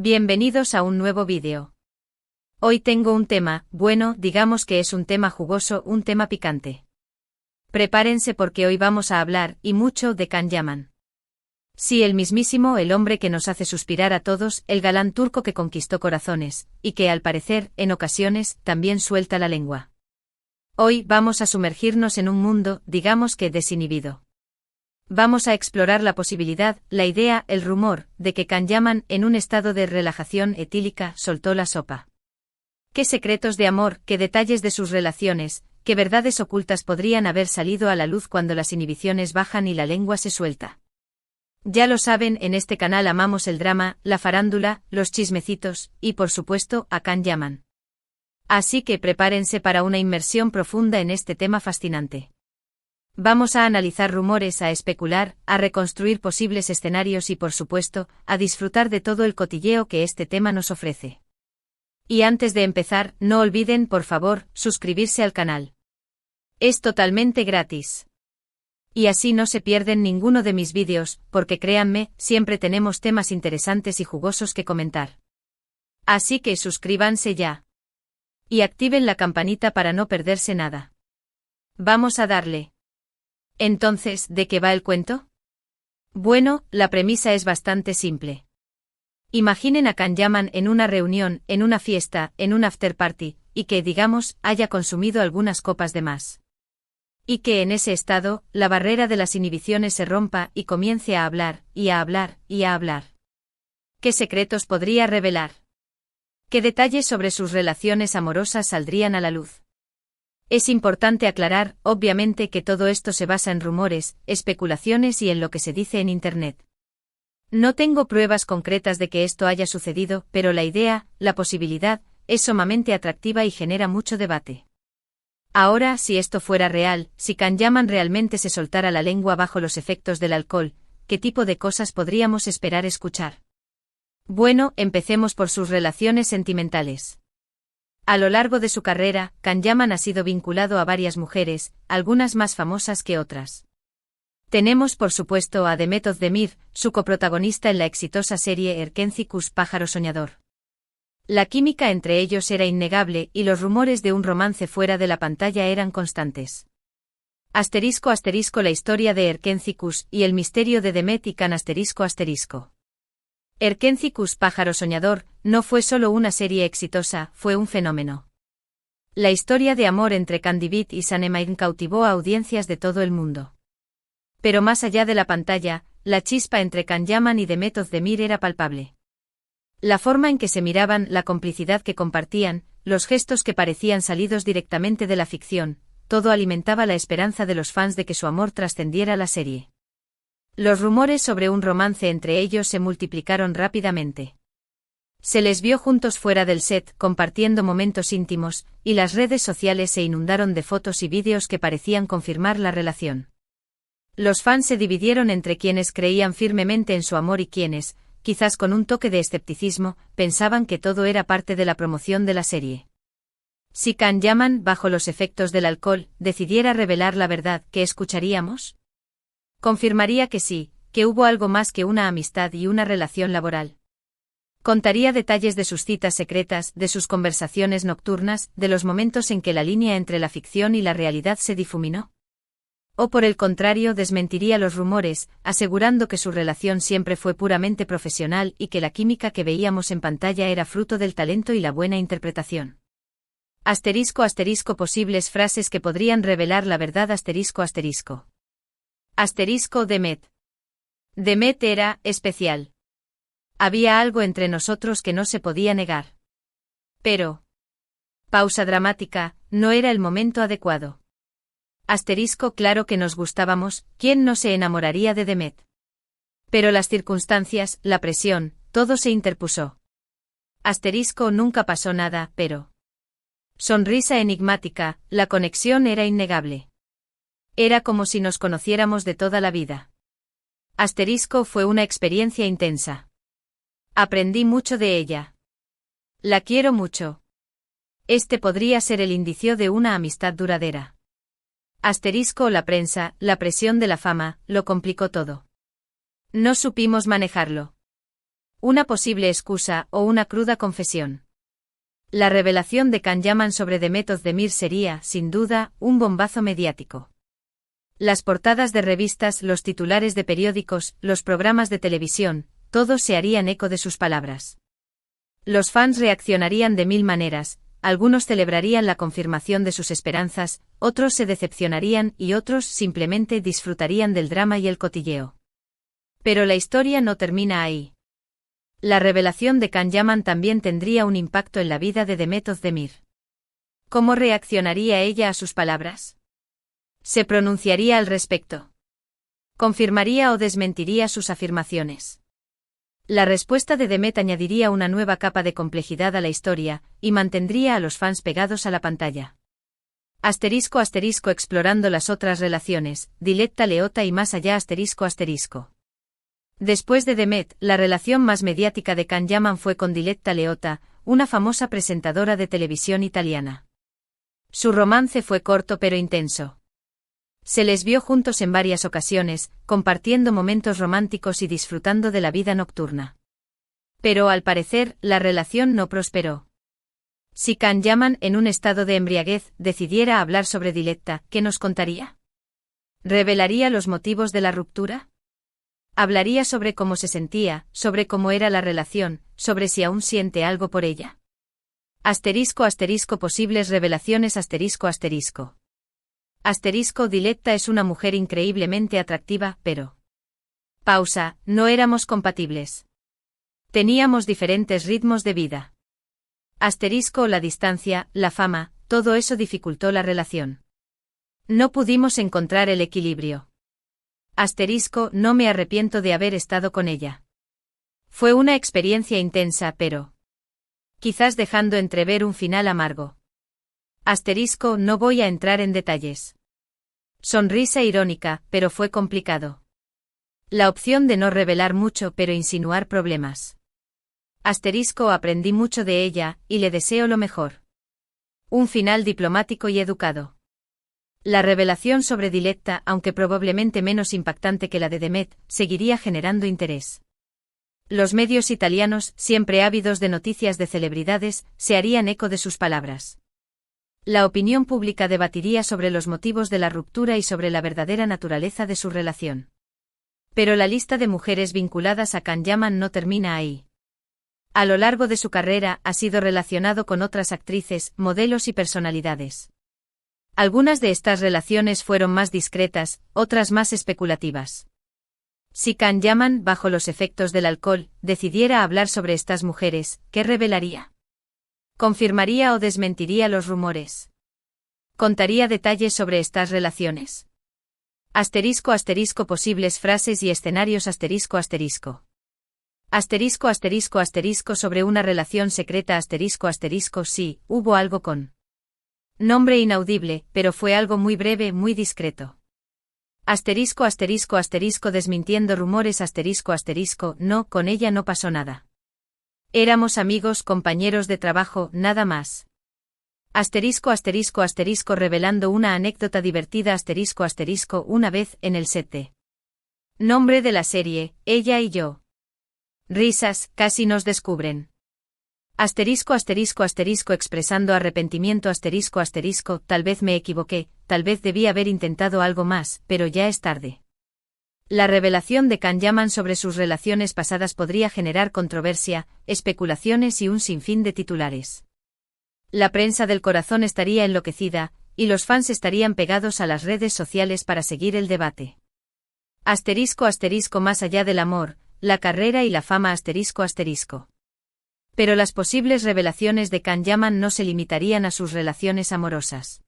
Bienvenidos a un nuevo vídeo. Hoy tengo un tema, bueno, digamos que es un tema jugoso, un tema picante. Prepárense porque hoy vamos a hablar, y mucho, de Can Yaman. Sí, el mismísimo, el hombre que nos hace suspirar a todos, el galán turco que conquistó corazones, y que al parecer, en ocasiones, también suelta la lengua. Hoy vamos a sumergirnos en un mundo, digamos que desinhibido. Vamos a explorar la posibilidad, la idea, el rumor, de que Can Yaman, en un estado de relajación etílica, soltó la sopa. ¿Qué secretos de amor, qué detalles de sus relaciones, qué verdades ocultas podrían haber salido a la luz cuando las inhibiciones bajan y la lengua se suelta? Ya lo saben, en este canal amamos el drama, la farándula, los chismecitos, y por supuesto, a Can Yaman. Así que prepárense para una inmersión profunda en este tema fascinante. Vamos a analizar rumores, a especular, a reconstruir posibles escenarios y por supuesto, a disfrutar de todo el cotilleo que este tema nos ofrece. Y antes de empezar, no olviden, por favor, suscribirse al canal. Es totalmente gratis. Y así no se pierden ninguno de mis vídeos, porque créanme, siempre tenemos temas interesantes y jugosos que comentar. Así que suscríbanse ya. Y activen la campanita para no perderse nada. Vamos a darle. Entonces, ¿de qué va el cuento? Bueno, la premisa es bastante simple. Imaginen a Can Yaman en una reunión, en una fiesta, en un after party, y que, digamos, haya consumido algunas copas de más. Y que en ese estado, la barrera de las inhibiciones se rompa y comience a hablar, y a hablar, y a hablar. ¿Qué secretos podría revelar? ¿Qué detalles sobre sus relaciones amorosas saldrían a la luz? Es importante aclarar, obviamente, que todo esto se basa en rumores, especulaciones y en lo que se dice en Internet. No tengo pruebas concretas de que esto haya sucedido, pero la idea, la posibilidad, es sumamente atractiva y genera mucho debate. Ahora, si esto fuera real, si Can Yaman realmente se soltara la lengua bajo los efectos del alcohol, ¿qué tipo de cosas podríamos esperar escuchar? Bueno, empecemos por sus relaciones sentimentales. A lo largo de su carrera, Can Yaman ha sido vinculado a varias mujeres, algunas más famosas que otras. Tenemos por supuesto a Demet Özdemir, su coprotagonista en la exitosa serie Erkenci Pájaro Soñador. La química entre ellos era innegable y los rumores de un romance fuera de la pantalla eran constantes. Asterisco la historia de Erkenci y el misterio de Demet y Can ***. Erkenci Pájaro Soñador no fue solo una serie exitosa, fue un fenómeno. La historia de amor entre Candivit y Sanemine cautivó a audiencias de todo el mundo. Pero más allá de la pantalla, la chispa entre Can Yaman y Demet Özdemir era palpable. La forma en que se miraban, la complicidad que compartían, los gestos que parecían salidos directamente de la ficción, todo alimentaba la esperanza de los fans de que su amor trascendiera la serie. Los rumores sobre un romance entre ellos se multiplicaron rápidamente. Se les vio juntos fuera del set, compartiendo momentos íntimos, y las redes sociales se inundaron de fotos y vídeos que parecían confirmar la relación. Los fans se dividieron entre quienes creían firmemente en su amor y quienes, quizás con un toque de escepticismo, pensaban que todo era parte de la promoción de la serie. Si Can Yaman, bajo los efectos del alcohol, decidiera revelar la verdad, ¿qué escucharíamos? Confirmaría que sí, que hubo algo más que una amistad y una relación laboral. Contaría detalles de sus citas secretas, de sus conversaciones nocturnas, de los momentos en que la línea entre la ficción y la realidad se difuminó. O por el contrario, desmentiría los rumores, asegurando que su relación siempre fue puramente profesional y que la química que veíamos en pantalla era fruto del talento y la buena interpretación. Posibles frases que podrían revelar la verdad Demet. Demet era especial. Había algo entre nosotros que no se podía negar. Pero. Pausa dramática, no era el momento adecuado. Claro que nos gustábamos, ¿quién no se enamoraría de Demet? Pero las circunstancias, la presión, todo se interpuso. Nunca pasó nada, pero. Sonrisa enigmática, la conexión era innegable. Era como si nos conociéramos de toda la vida. Fue una experiencia intensa. Aprendí mucho de ella. La quiero mucho. Este podría ser el indicio de una amistad duradera. La prensa, la presión de la fama, lo complicó todo. No supimos manejarlo. una posible excusa o una cruda confesión. La revelación de Can Yaman sobre Demet Özdemir sería, sin duda, un bombazo mediático. Las portadas de revistas, los titulares de periódicos, los programas de televisión, todos se harían eco de sus palabras. Los fans reaccionarían de mil maneras, algunos celebrarían la confirmación de sus esperanzas, otros se decepcionarían y otros simplemente disfrutarían del drama y el cotilleo. Pero la historia no termina ahí. La revelación de Can Yaman también tendría un impacto en la vida de Demet Özdemir. ¿Cómo reaccionaría ella a sus palabras? ¿Se pronunciaría al respecto? ¿Confirmaría o desmentiría sus afirmaciones? La respuesta de Demet añadiría una nueva capa de complejidad a la historia, y mantendría a los fans pegados a la pantalla. *** explorando las otras relaciones, Diletta Leotta y más allá ***. Después de Demet, la relación más mediática de Can Yaman fue con Diletta Leotta, una famosa presentadora de televisión italiana. Su romance fue corto pero intenso. Se les vio juntos en varias ocasiones, compartiendo momentos románticos y disfrutando de la vida nocturna. Pero al parecer, la relación no prosperó. Si Can Yaman, en un estado de embriaguez, decidiera hablar sobre Diletta, ¿qué nos contaría? ¿Revelaría los motivos de la ruptura? ¿Hablaría sobre cómo se sentía, sobre cómo era la relación, sobre si aún siente algo por ella? *** Posibles revelaciones ***. Diletta es una mujer increíblemente atractiva, pero... Pausa, no éramos compatibles. Teníamos diferentes ritmos de vida. La distancia, la fama, todo eso dificultó la relación. No pudimos encontrar el equilibrio. No me arrepiento de haber estado con ella. Fue una experiencia intensa, pero... quizás dejando entrever un final amargo. No voy a entrar en detalles. Sonrisa irónica, pero fue complicado. La opción de no revelar mucho pero insinuar problemas. Aprendí mucho de ella, y le deseo lo mejor. Un final diplomático y educado. La revelación sobre Diletta, aunque probablemente menos impactante que la de Demet, seguiría generando interés. Los medios italianos, siempre ávidos de noticias de celebridades, se harían eco de sus palabras. La opinión pública debatiría sobre los motivos de la ruptura y sobre la verdadera naturaleza de su relación. Pero la lista de mujeres vinculadas a Can Yaman no termina ahí. A lo largo de su carrera ha sido relacionado con otras actrices, modelos y personalidades. Algunas de estas relaciones fueron más discretas, otras más especulativas. Si Can Yaman, bajo los efectos del alcohol, decidiera hablar sobre estas mujeres, ¿qué revelaría? ¿Confirmaría o desmentiría los rumores? ¿Contaría detalles sobre estas relaciones? Posibles frases y escenarios sobre una relación secreta sí, hubo algo con. Nombre inaudible, pero fue algo muy breve, muy discreto. Desmintiendo rumores no, con ella no pasó nada. Éramos amigos, compañeros de trabajo, nada más. Revelando una anécdota divertida una vez, en el set de. Nombre de la serie, ella y yo. Risas, casi nos descubren. Expresando arrepentimiento tal vez me equivoqué, tal vez debí haber intentado algo más, pero ya es tarde. La revelación de Can Yaman sobre sus relaciones pasadas podría generar controversia, especulaciones y un sinfín de titulares. La prensa del corazón estaría enloquecida, y los fans estarían pegados a las redes sociales para seguir el debate. Más allá del amor, la carrera y la fama Pero las posibles revelaciones de Can Yaman no se limitarían a sus relaciones amorosas.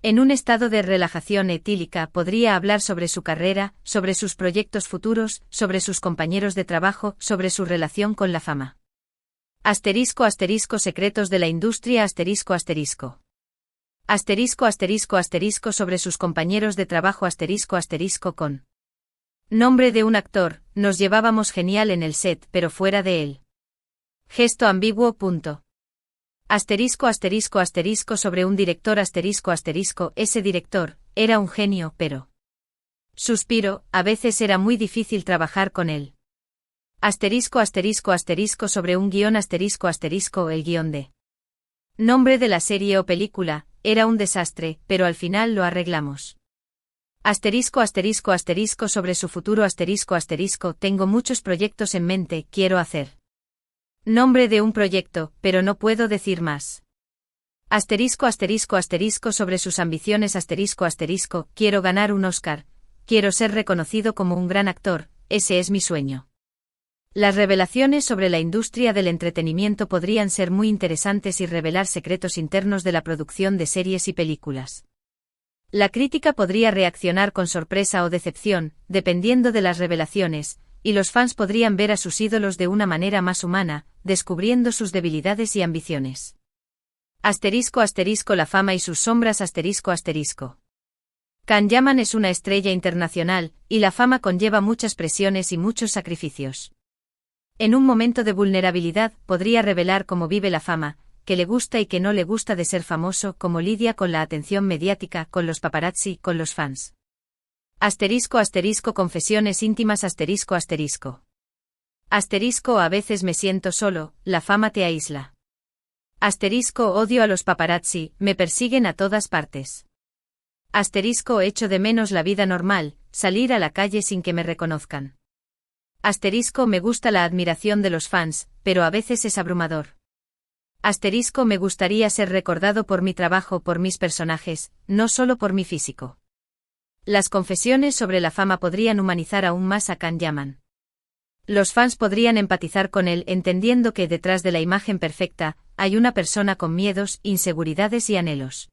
En un estado de relajación etílica podría hablar sobre su carrera, sobre sus proyectos futuros, sobre sus compañeros de trabajo, sobre su relación con la fama. Secretos de la industria sobre sus compañeros de trabajo con. Nombre de un actor, nos llevábamos genial en el set pero fuera de él. Gesto ambiguo. Sobre un director ese director, era un genio, pero. Suspiro, a veces era muy difícil trabajar con él. Asterisco asterisco asterisco sobre un guión asterisco asterisco el guión de. Nombre de la serie o película, era un desastre, pero al final lo arreglamos. Asterisco asterisco asterisco sobre su futuro asterisco asterisco tengo muchos proyectos en mente, quiero hacer. Nombre de un proyecto, pero no puedo decir más. Asterisco asterisco asterisco sobre sus ambiciones asterisco asterisco, quiero ganar un Oscar, quiero ser reconocido como un gran actor, ese es mi sueño. Las revelaciones sobre la industria del entretenimiento podrían ser muy interesantes y revelar secretos internos de la producción de series y películas. La crítica podría reaccionar con sorpresa o decepción, dependiendo de las revelaciones, y los fans podrían ver a sus ídolos de una manera más humana, descubriendo sus debilidades y ambiciones. Asterisco asterisco la fama y sus sombras asterisco asterisco. Can Yaman es una estrella internacional, y la fama conlleva muchas presiones y muchos sacrificios. En un momento de vulnerabilidad, podría revelar cómo vive la fama, que le gusta y que no le gusta de ser famoso, cómo lidia con la atención mediática, con los paparazzi, con los fans. Asterisco asterisco confesiones íntimas asterisco asterisco. Asterisco a veces me siento solo, la fama te aísla. Asterisco odio a los paparazzi, me persiguen a todas partes. Asterisco echo de menos la vida normal, salir a la calle sin que me reconozcan. Asterisco me gusta la admiración de los fans, pero a veces es abrumador. Asterisco me gustaría ser recordado por mi trabajo, por mis personajes, no solo por mi físico. Las confesiones sobre la fama podrían humanizar aún más a Can Yaman. Los fans podrían empatizar con él entendiendo que detrás de la imagen perfecta, hay una persona con miedos, inseguridades y anhelos.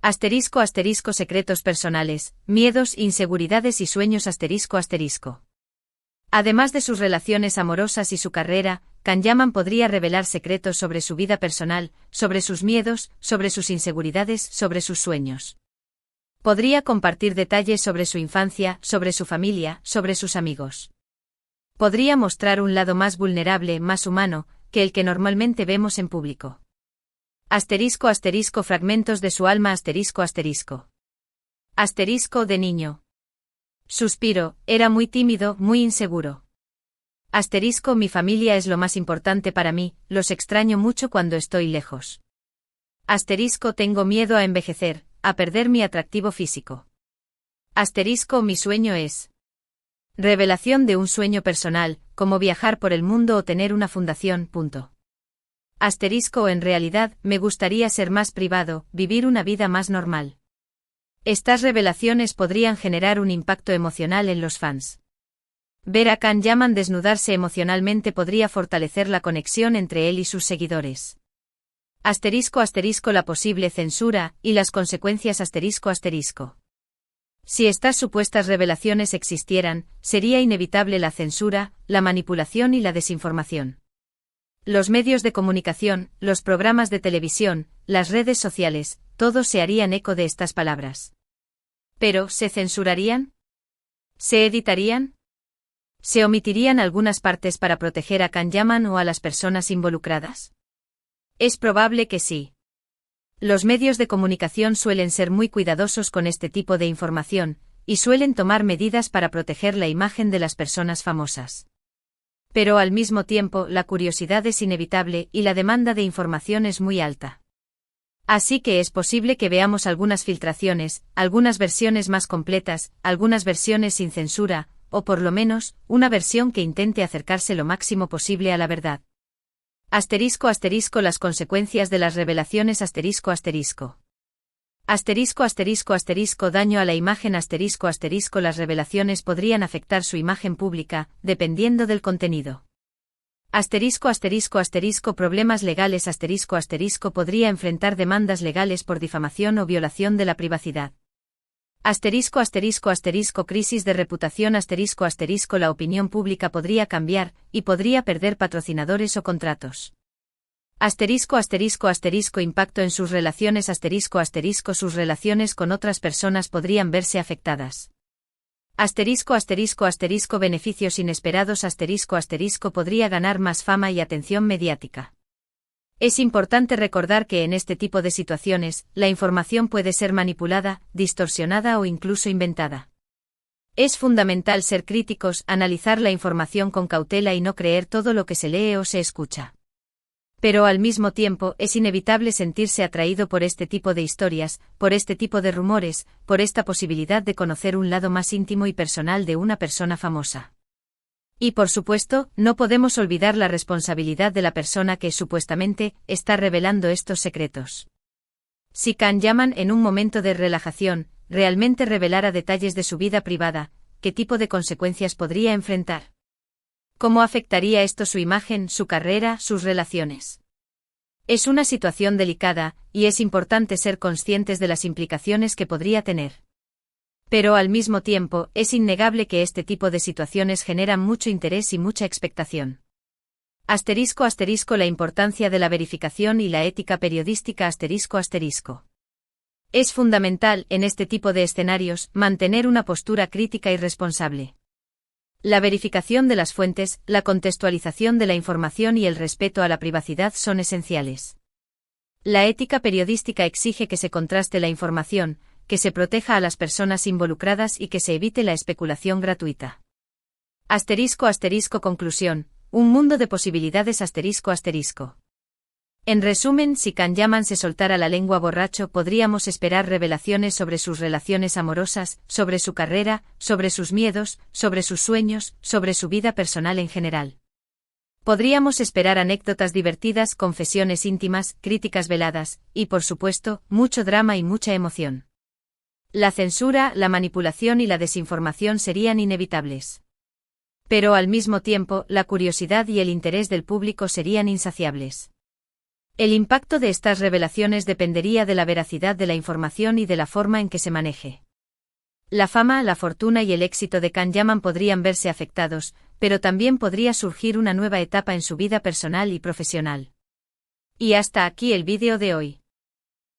Asterisco asterisco secretos personales, miedos, inseguridades y sueños asterisco asterisco. Además de sus relaciones amorosas y su carrera, Can Yaman podría revelar secretos sobre su vida personal, sobre sus miedos, sobre sus inseguridades, sobre sus sueños. Podría compartir detalles sobre su infancia, sobre su familia, sobre sus amigos. Podría mostrar un lado más vulnerable, más humano, que el que normalmente vemos en público. Asterisco asterisco fragmentos de su alma asterisco asterisco. Asterisco de niño. Suspiro, era muy tímido, muy inseguro. Asterisco mi familia es lo más importante para mí, los extraño mucho cuando estoy lejos. Asterisco tengo miedo a envejecer, a perder mi atractivo físico. Asterisco mi sueño es. Revelación de un sueño personal, como viajar por el mundo o tener una fundación. Asterisco en realidad, me gustaría ser más privado, vivir una vida más normal. Estas revelaciones podrían generar un impacto emocional en los fans. Ver a Can Yaman desnudarse emocionalmente podría fortalecer la conexión entre él y sus seguidores. Asterisco asterisco la posible censura, y las consecuencias asterisco asterisco. Si estas supuestas revelaciones existieran, sería inevitable la censura, la manipulación y la desinformación. Los medios de comunicación, los programas de televisión, las redes sociales, todos se harían eco de estas palabras. ¿Pero se censurarían? ¿Se editarían? ¿Se omitirían algunas partes para proteger a Can Yaman o a las personas involucradas? Es probable que sí. Los medios de comunicación suelen ser muy cuidadosos con este tipo de información, y suelen tomar medidas para proteger la imagen de las personas famosas. Pero al mismo tiempo, la curiosidad es inevitable y la demanda de información es muy alta. Así que es posible que veamos algunas filtraciones, algunas versiones más completas, algunas versiones sin censura, o por lo menos, una versión que intente acercarse lo máximo posible a la verdad. Asterisco asterisco las consecuencias de las revelaciones asterisco asterisco. Asterisco asterisco asterisco daño a la imagen asterisco asterisco las revelaciones podrían afectar su imagen pública, dependiendo del contenido. Asterisco asterisco asterisco problemas legales asterisco asterisco podría enfrentar demandas legales por difamación o violación de la privacidad. Asterisco asterisco asterisco crisis de reputación asterisco asterisco la opinión pública podría cambiar, y podría perder patrocinadores o contratos. Asterisco asterisco asterisco impacto en sus relaciones asterisco asterisco sus relaciones con otras personas podrían verse afectadas. Asterisco asterisco asterisco beneficios inesperados asterisco asterisco podría ganar más fama y atención mediática. Es importante recordar que en este tipo de situaciones, la información puede ser manipulada, distorsionada o incluso inventada. Es fundamental ser críticos, analizar la información con cautela y no creer todo lo que se lee o se escucha. Pero al mismo tiempo es inevitable sentirse atraído por este tipo de historias, por este tipo de rumores, por esta posibilidad de conocer un lado más íntimo y personal de una persona famosa. Y por supuesto, no podemos olvidar la responsabilidad de la persona que, supuestamente, está revelando estos secretos. Si Kanyaman en un momento de relajación, realmente revelara detalles de su vida privada, ¿qué tipo de consecuencias podría enfrentar? ¿Cómo afectaría esto su imagen, su carrera, sus relaciones? Es una situación delicada, y es importante ser conscientes de las implicaciones que podría tener. Pero al mismo tiempo, es innegable que este tipo de situaciones generan mucho interés y mucha expectación. *** La importancia de la verificación y la ética periodística ***. Es fundamental, en este tipo de escenarios, mantener una postura crítica y responsable. La verificación de las fuentes, la contextualización de la información y el respeto a la privacidad son esenciales. La ética periodística exige que se contraste la información, que se proteja a las personas involucradas y que se evite la especulación gratuita. Conclusión. Un mundo de posibilidades ***. En resumen, si Kanyaman se soltara la lengua borracho, podríamos esperar revelaciones sobre sus relaciones amorosas, sobre su carrera, sobre sus miedos, sobre sus sueños, sobre su vida personal en general. Podríamos esperar anécdotas divertidas, confesiones íntimas, críticas veladas, y por supuesto, mucho drama y mucha emoción. La censura, la manipulación y la desinformación serían inevitables. Pero al mismo tiempo, la curiosidad y el interés del público serían insaciables. El impacto de estas revelaciones dependería de la veracidad de la información y de la forma en que se maneje. La fama, la fortuna y el éxito de Kanyaman podrían verse afectados, pero también podría surgir una nueva etapa en su vida personal y profesional. Y hasta aquí el vídeo de hoy.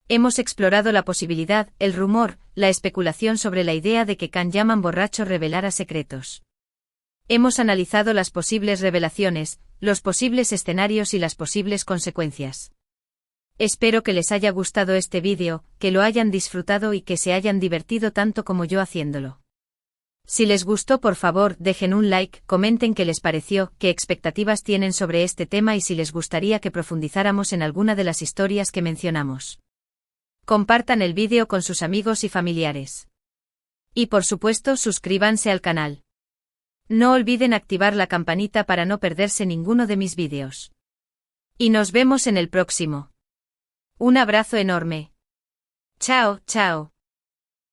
Hemos explorado la posibilidad, el rumor, la especulación sobre la idea de que Kanyaman borracho revelara secretos. Hemos analizado las posibles revelaciones, los posibles escenarios y las posibles consecuencias. Espero que les haya gustado este vídeo, que lo hayan disfrutado y que se hayan divertido tanto como yo haciéndolo. Si les gustó, por favor, dejen un like, comenten qué les pareció, qué expectativas tienen sobre este tema y si les gustaría que profundizáramos en alguna de las historias que mencionamos. Compartan el vídeo con sus amigos y familiares. Y por supuesto, suscríbanse al canal. No olviden activar la campanita para no perderse ninguno de mis vídeos. Y nos vemos en el próximo. Un abrazo enorme. Chao, chao.